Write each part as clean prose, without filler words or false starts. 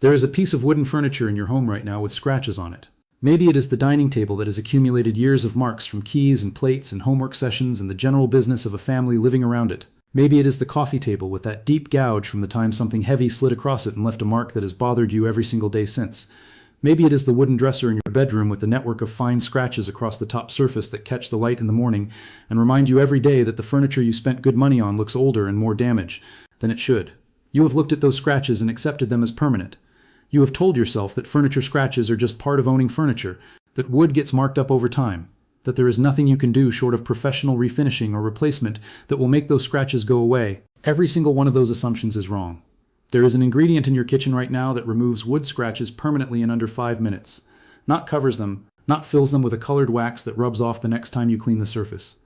There is a piece of wooden furniture in your home right now with scratches on it. Maybe it is the dining table that has accumulated years of marks from keys and plates and homework sessions and the general business of a family living around it. Maybe it is the coffee table with that deep gouge from the time something heavy slid across it and left a mark that has bothered you every single day since. Maybe it is the wooden dresser in your bedroom with the network of fine scratches across the top surface that catch the light in the morning and remind you every day that the furniture you spent good money on looks older and more damaged than it should. You have looked at those scratches and accepted them as permanent. You have told yourself that furniture scratches are just part of owning furniture, that wood gets marked up over time, that there is nothing you can do short of professional refinishing or replacement that will make those scratches go away. Every single one of those assumptions is wrong. There is an ingredient in your kitchen right now that removes wood scratches permanently in under 5 minutes. Not covers them, not fills them with a colored wax that rubs off the next time you clean the surface.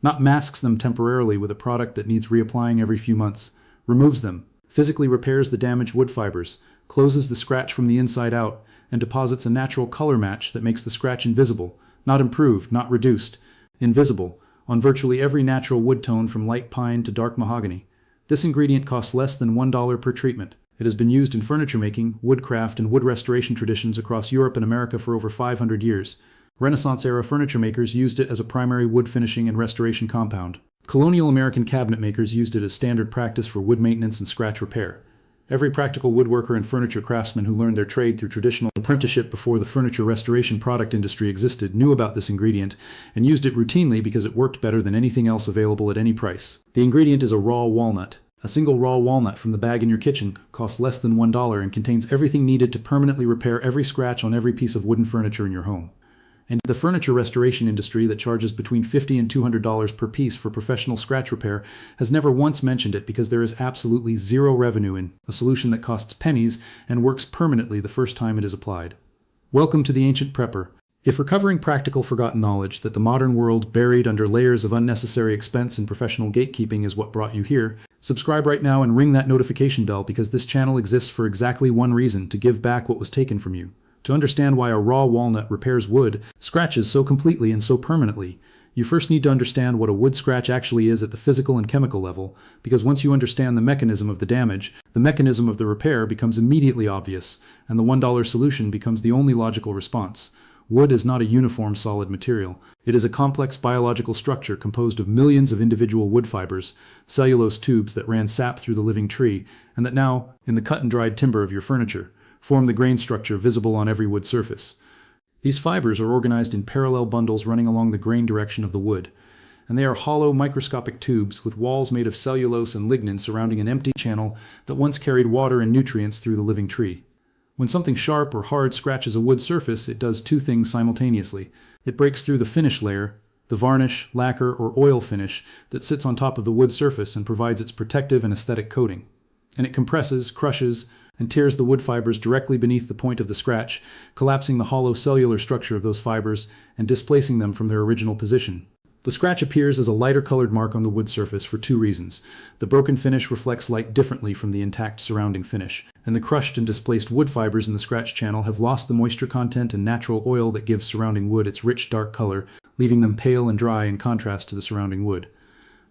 Not masks them temporarily with a product that needs reapplying every few months. Removes them, physically repairs the damaged wood fibers, closes the scratch from the inside out, and deposits a natural color match that makes the scratch invisible, not improved, not reduced, invisible, on virtually every natural wood tone from light pine to dark mahogany. This ingredient costs less than $1 per treatment. It has been used in furniture making, woodcraft, and wood restoration traditions across Europe and America for over 500 years. Renaissance-era furniture makers used it as a primary wood finishing and restoration compound. Colonial American cabinet makers used it as standard practice for wood maintenance and scratch repair. Every practical woodworker and furniture craftsman who learned their trade through traditional apprenticeship before the furniture restoration product industry existed knew about this ingredient and used it routinely because it worked better than anything else available at any price. The ingredient is a raw walnut. A single raw walnut from the bag in your kitchen costs less than $1 and contains everything needed to permanently repair every scratch on every piece of wooden furniture in your home. And the furniture restoration industry that charges between $50 and $200 per piece for professional scratch repair has never once mentioned it because there is absolutely zero revenue in a solution that costs pennies and works permanently the first time it is applied. Welcome to the ancient prepper. If recovering practical forgotten knowledge that the modern world buried under layers of unnecessary expense and professional gatekeeping is what brought you here, subscribe right now and ring that notification bell because this channel exists for exactly one reason: to give back what was taken from you. To understand why a raw walnut repairs wood scratches so completely and so permanently, you first need to understand what a wood scratch actually is at the physical and chemical level, because once you understand the mechanism of the damage, the mechanism of the repair becomes immediately obvious, and the $1 solution becomes the only logical response. Wood is not a uniform solid material. It is a complex biological structure composed of millions of individual wood fibers, cellulose tubes that ran sap through the living tree, and that now, in the cut and dried timber of your furniture, form the grain structure visible on every wood surface. These fibers are organized in parallel bundles running along the grain direction of the wood, and they are hollow microscopic tubes with walls made of cellulose and lignin surrounding an empty channel that once carried water and nutrients through the living tree. When something sharp or hard scratches a wood surface, it does two things simultaneously. It breaks through the finish layer, the varnish, lacquer, or oil finish that sits on top of the wood surface and provides its protective and aesthetic coating. And it compresses, crushes, and tears the wood fibers directly beneath the point of the scratch, collapsing the hollow cellular structure of those fibers and displacing them from their original position. The scratch appears as a lighter colored mark on the wood surface for two reasons. The broken finish reflects light differently from the intact surrounding finish, and the crushed and displaced wood fibers in the scratch channel have lost the moisture content and natural oil that gives surrounding wood its rich dark color, leaving them pale and dry in contrast to the surrounding wood.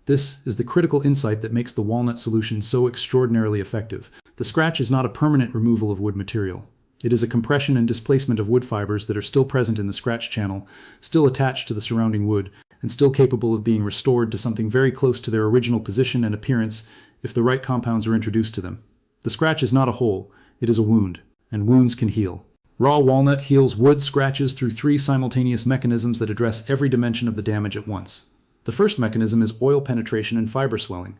This is the critical insight that makes the walnut solution so extraordinarily effective. The scratch is not a permanent removal of wood material. It is a compression and displacement of wood fibers that are still present in the scratch channel, still attached to the surrounding wood, and still capable of being restored to something very close to their original position and appearance if the right compounds are introduced to them. The scratch is not a hole, it is a wound, and wounds can heal. Raw walnut heals wood scratches through three simultaneous mechanisms that address every dimension of the damage at once. The first mechanism is oil penetration and fiber swelling.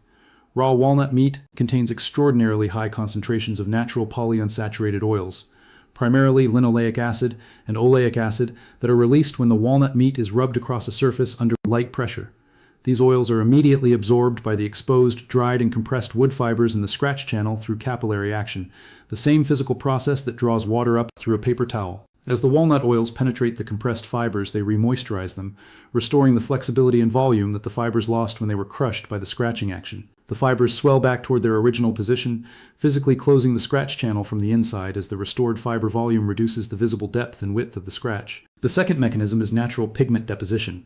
Raw walnut meat contains extraordinarily high concentrations of natural polyunsaturated oils, primarily linoleic acid and oleic acid, that are released when the walnut meat is rubbed across a surface under light pressure. These oils are immediately absorbed by the exposed, dried, and compressed wood fibers in the scratch channel through capillary action, the same physical process that draws water up through a paper towel. As the walnut oils penetrate the compressed fibers, they remoisturize them, restoring the flexibility and volume that the fibers lost when they were crushed by the scratching action. The fibers swell back toward their original position, physically closing the scratch channel from the inside as the restored fiber volume reduces the visible depth and width of the scratch. The second mechanism is natural pigment deposition.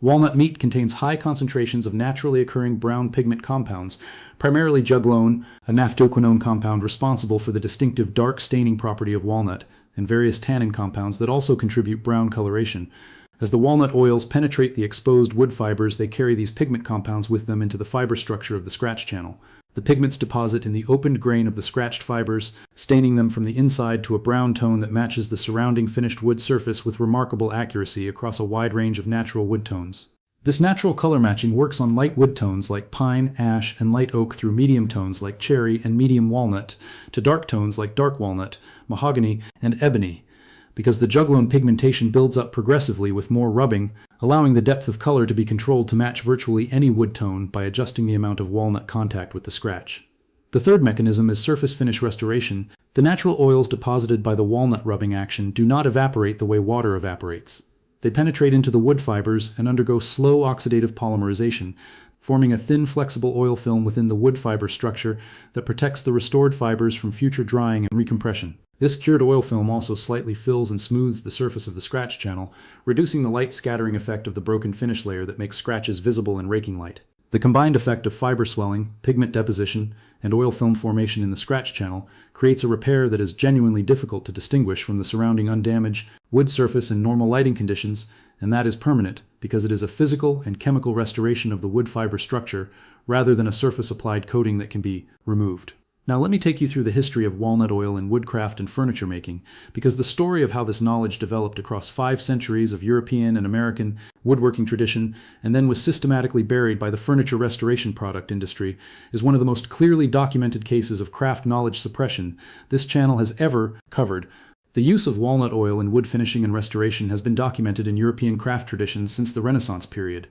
Walnut meat contains high concentrations of naturally occurring brown pigment compounds, primarily juglone, a naphthoquinone compound responsible for the distinctive dark staining property of walnut, and various tannin compounds that also contribute brown coloration. As the walnut oils penetrate the exposed wood fibers, they carry these pigment compounds with them into the fiber structure of the scratch channel. The pigments deposit in the opened grain of the scratched fibers, staining them from the inside to a brown tone that matches the surrounding finished wood surface with remarkable accuracy across a wide range of natural wood tones. This natural color matching works on light wood tones like pine, ash, and light oak through medium tones like cherry and medium walnut, to dark tones like dark walnut, mahogany, and ebony, because the juglone pigmentation builds up progressively with more rubbing, allowing the depth of color to be controlled to match virtually any wood tone by adjusting the amount of walnut contact with the scratch. The third mechanism is surface finish restoration. The natural oils deposited by the walnut rubbing action do not evaporate the way water evaporates. They penetrate into the wood fibers and undergo slow oxidative polymerization, forming a thin flexible oil film within the wood fiber structure that protects the restored fibers from future drying and recompression. This cured oil film also slightly fills and smooths the surface of the scratch channel, reducing the light scattering effect of the broken finish layer that makes scratches visible in raking light. The combined effect of fiber swelling, pigment deposition, and oil film formation in the scratch channel creates a repair that is genuinely difficult to distinguish from the surrounding undamaged wood surface in normal lighting conditions, and that is permanent because it is a physical and chemical restoration of the wood fiber structure rather than a surface-applied coating that can be removed. Now let me take you through the history of walnut oil in woodcraft and furniture making, because the story of how this knowledge developed across 5 centuries of European and American woodworking tradition and then was systematically buried by the furniture restoration product industry is one of the most clearly documented cases of craft knowledge suppression this channel has ever covered. The use of walnut oil in wood finishing and restoration has been documented in European craft traditions since the Renaissance period.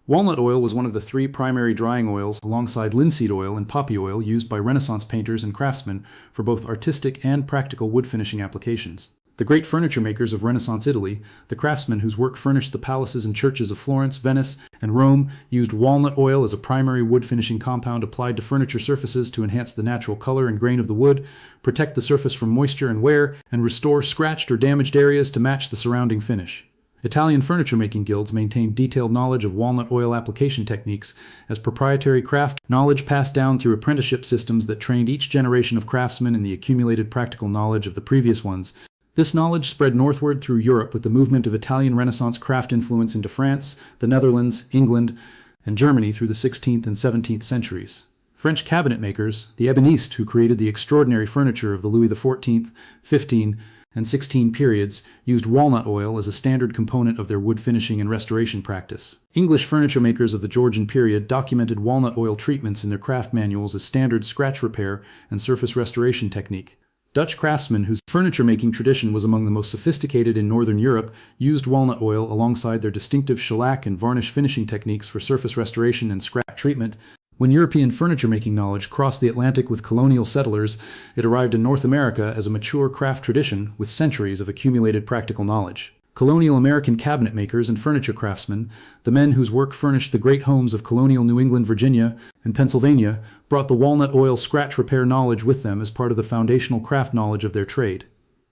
Walnut oil was one of the 3 primary drying oils alongside linseed oil and poppy oil used by Renaissance painters and craftsmen for both artistic and practical wood finishing applications. The great furniture makers of Renaissance Italy, the craftsmen whose work furnished the palaces and churches of Florence, Venice, and Rome, used walnut oil as a primary wood finishing compound applied to furniture surfaces to enhance the natural color and grain of the wood, protect the surface from moisture and wear, and restore scratched or damaged areas to match the surrounding finish. Italian furniture-making guilds maintained detailed knowledge of walnut oil application techniques as proprietary craft knowledge passed down through apprenticeship systems that trained each generation of craftsmen in the accumulated practical knowledge of the previous ones. This knowledge spread northward through Europe with the movement of Italian Renaissance craft influence into France, the Netherlands, England, and Germany through the 16th and 17th centuries. French cabinet makers, the ébénistes who created the extraordinary furniture of the Louis XIV, XV, and 16 periods, used walnut oil as a standard component of their wood finishing and restoration practice. English furniture makers of the Georgian period documented walnut oil treatments in their craft manuals as standard scratch repair and surface restoration technique. Dutch craftsmen, whose furniture-making tradition was among the most sophisticated in Northern Europe, used walnut oil alongside their distinctive shellac and varnish finishing techniques for surface restoration and scratch treatment. When European furniture-making knowledge crossed the Atlantic with colonial settlers, it arrived in North America as a mature craft tradition with centuries of accumulated practical knowledge. Colonial American cabinet makers and furniture craftsmen, the men whose work furnished the great homes of colonial New England, Virginia, and Pennsylvania, brought the walnut oil scratch repair knowledge with them as part of the foundational craft knowledge of their trade.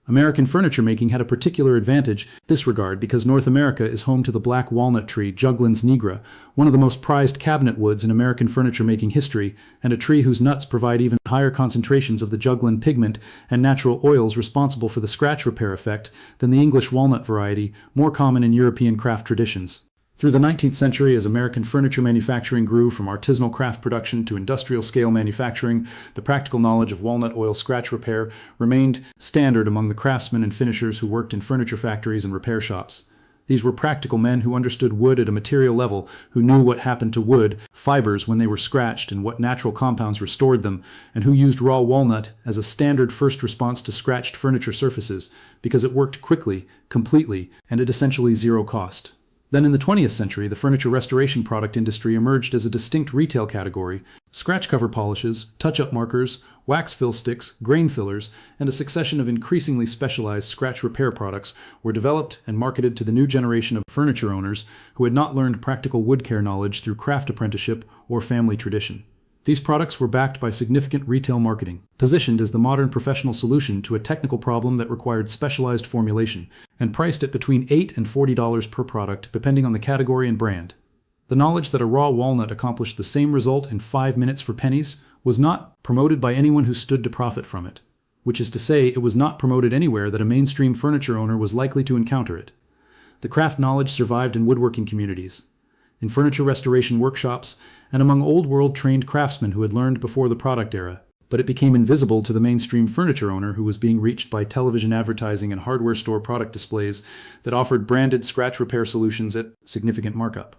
American furniture making had a particular advantage in this regard because North America is home to the black walnut tree, Juglans nigra, one of the most prized cabinet woods in American furniture making history, and a tree whose nuts provide even higher concentrations of the juglone pigment and natural oils responsible for the scratch repair effect than the English walnut variety, more common in European craft traditions. Through the 19th century, as American furniture manufacturing grew from artisanal craft production to industrial-scale manufacturing, the practical knowledge of walnut oil scratch repair remained standard among the craftsmen and finishers who worked in furniture factories and repair shops. These were practical men who understood wood at a material level, who knew what happened to wood fibers when they were scratched and what natural compounds restored them, and who used raw walnut as a standard first response to scratched furniture surfaces because it worked quickly, completely, and at essentially zero cost. Then in the 20th century, the furniture restoration product industry emerged as a distinct retail category. Scratch cover polishes, touch-up markers, wax fill sticks, grain fillers, and a succession of increasingly specialized scratch repair products were developed and marketed to the new generation of furniture owners who had not learned practical wood care knowledge through craft apprenticeship or family tradition. These products were backed by significant retail marketing, positioned as the modern professional solution to a technical problem that required specialized formulation, and priced at between $8 and $40 per product depending on the category and brand. The knowledge that a raw walnut accomplished the same result in 5 minutes for pennies was not promoted by anyone who stood to profit from it, which is to say it was not promoted anywhere that a mainstream furniture owner was likely to encounter it. The craft knowledge survived in woodworking communities, in furniture restoration workshops, and among old-world trained craftsmen who had learned before the product era, but it became invisible to the mainstream furniture owner who was being reached by television advertising and hardware store product displays that offered branded scratch repair solutions at significant markup.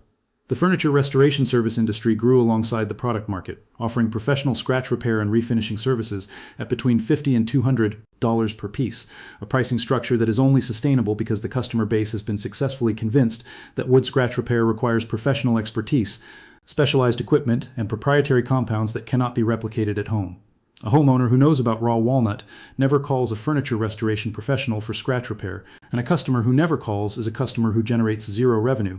The furniture restoration service industry grew alongside the product market, offering professional scratch repair and refinishing services at between $50 and $200 per piece, a pricing structure that is only sustainable because the customer base has been successfully convinced that wood scratch repair requires professional expertise, specialized equipment, and proprietary compounds that cannot be replicated at home. A homeowner who knows about raw walnut never calls a furniture restoration professional for scratch repair, and a customer who never calls is a customer who generates zero revenue.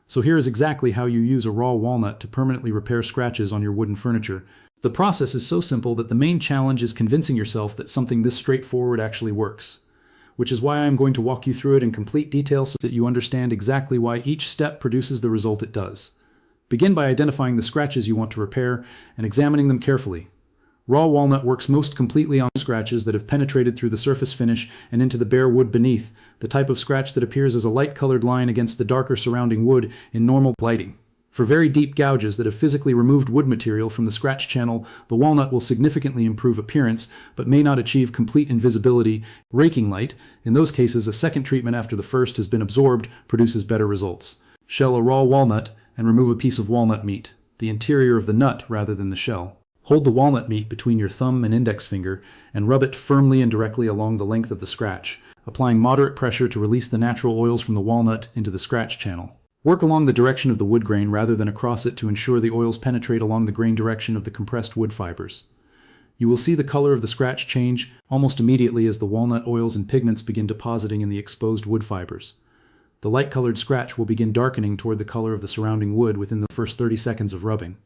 So here is exactly how you use a raw walnut to permanently repair scratches on your wooden furniture. The process is so simple that the main challenge is convincing yourself that something this straightforward actually works, which is why I am going to walk you through it in complete detail so that you understand exactly why each step produces the result it does. Begin by identifying the scratches you want to repair and examining them carefully. Raw walnut works most completely on scratches that have penetrated through the surface finish and into the bare wood beneath, the type of scratch that appears as a light-colored line against the darker surrounding wood in normal lighting. For very deep gouges that have physically removed wood material from the scratch channel, the walnut will significantly improve appearance, but may not achieve complete invisibility. Raking light, in those cases a second treatment after the first has been absorbed, produces better results. Shell a raw walnut and remove a piece of walnut meat, the interior of the nut rather than the shell. Hold the walnut meat between your thumb and index finger and rub it firmly and directly along the length of the scratch, applying moderate pressure to release the natural oils from the walnut into the scratch channel. Work along the direction of the wood grain rather than across it to ensure the oils penetrate along the grain direction of the compressed wood fibers. You will see the color of the scratch change almost immediately as the walnut oils and pigments begin depositing in the exposed wood fibers. The light-colored scratch will begin darkening toward the color of the surrounding wood within the first 30 seconds of rubbing.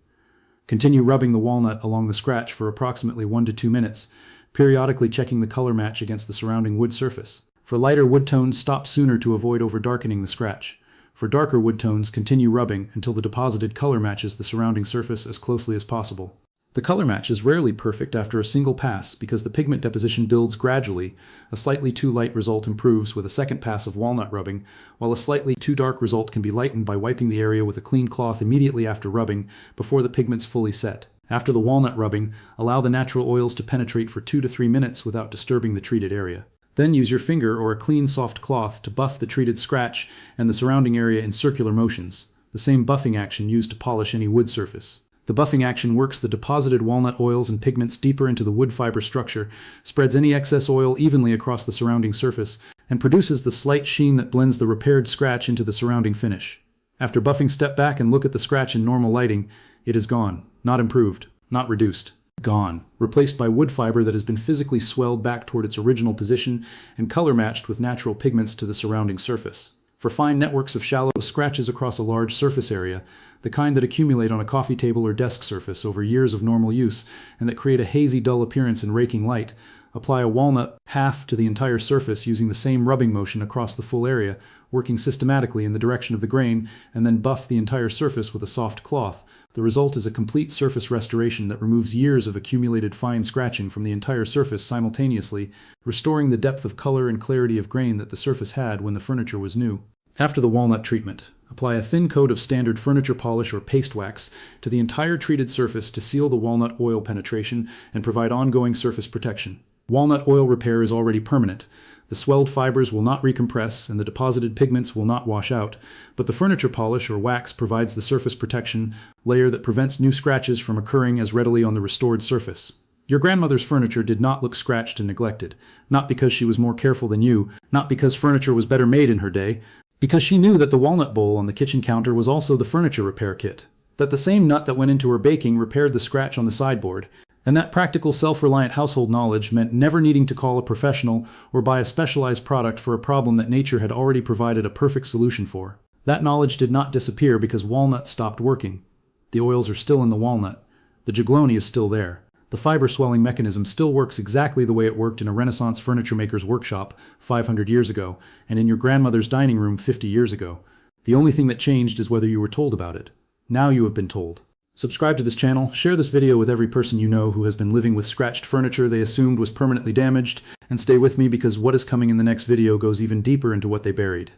Continue rubbing the walnut along the scratch for approximately 1 to 2 minutes, periodically checking the color match against the surrounding wood surface. For lighter wood tones, stop sooner to avoid over-darkening the scratch. For darker wood tones, continue rubbing until the deposited color matches the surrounding surface as closely as possible. The color match is rarely perfect after a single pass because the pigment deposition builds gradually. A slightly too light result improves with a second pass of walnut rubbing, while a slightly too dark result can be lightened by wiping the area with a clean cloth immediately after rubbing, before the pigments fully set. After the walnut rubbing, allow the natural oils to penetrate for 2 to 3 minutes without disturbing the treated area. Then use your finger or a clean soft cloth to buff the treated scratch and the surrounding area in circular motions, the same buffing action used to polish any wood surface. The buffing action works the deposited walnut oils and pigments deeper into the wood fiber structure, spreads any excess oil evenly across the surrounding surface, and produces the slight sheen that blends the repaired scratch into the surrounding finish. After buffing, step back and look at the scratch in normal lighting. It is gone, not improved, not reduced. Gone, replaced by wood fiber that has been physically swelled back toward its original position and color matched with natural pigments to the surrounding surface. For fine networks of shallow scratches across a large surface area, the kind that accumulate on a coffee table or desk surface over years of normal use and that create a hazy, dull appearance in raking light, apply a walnut half to the entire surface using the same rubbing motion across the full area, working systematically in the direction of the grain, and then buff the entire surface with a soft cloth. The result is a complete surface restoration that removes years of accumulated fine scratching from the entire surface simultaneously, restoring the depth of color and clarity of grain that the surface had when the furniture was new. After the walnut treatment, apply a thin coat of standard furniture polish or paste wax to the entire treated surface to seal the walnut oil penetration and provide ongoing surface protection. Walnut oil repair is already permanent. The swelled fibers will not recompress and the deposited pigments will not wash out, but the furniture polish or wax provides the surface protection layer that prevents new scratches from occurring as readily on the restored surface. Your grandmother's furniture did not look scratched and neglected, not because she was more careful than you, not because furniture was better made in her day, because she knew that the walnut bowl on the kitchen counter was also the furniture repair kit, that the same nut that went into her baking repaired the scratch on the sideboard, and that practical, self-reliant household knowledge meant never needing to call a professional or buy a specialized product for a problem that nature had already provided a perfect solution for. That knowledge did not disappear because walnut stopped working. The oils are still in the walnut. The juglone is still there. The fiber swelling mechanism still works exactly the way it worked in a Renaissance furniture maker's workshop 500 years ago, and in your grandmother's dining room 50 years ago. The only thing that changed is whether you were told about it. Now you have been told. Subscribe to this channel, share this video with every person you know who has been living with scratched furniture they assumed was permanently damaged, and stay with me because what is coming in the next video goes even deeper into what they buried.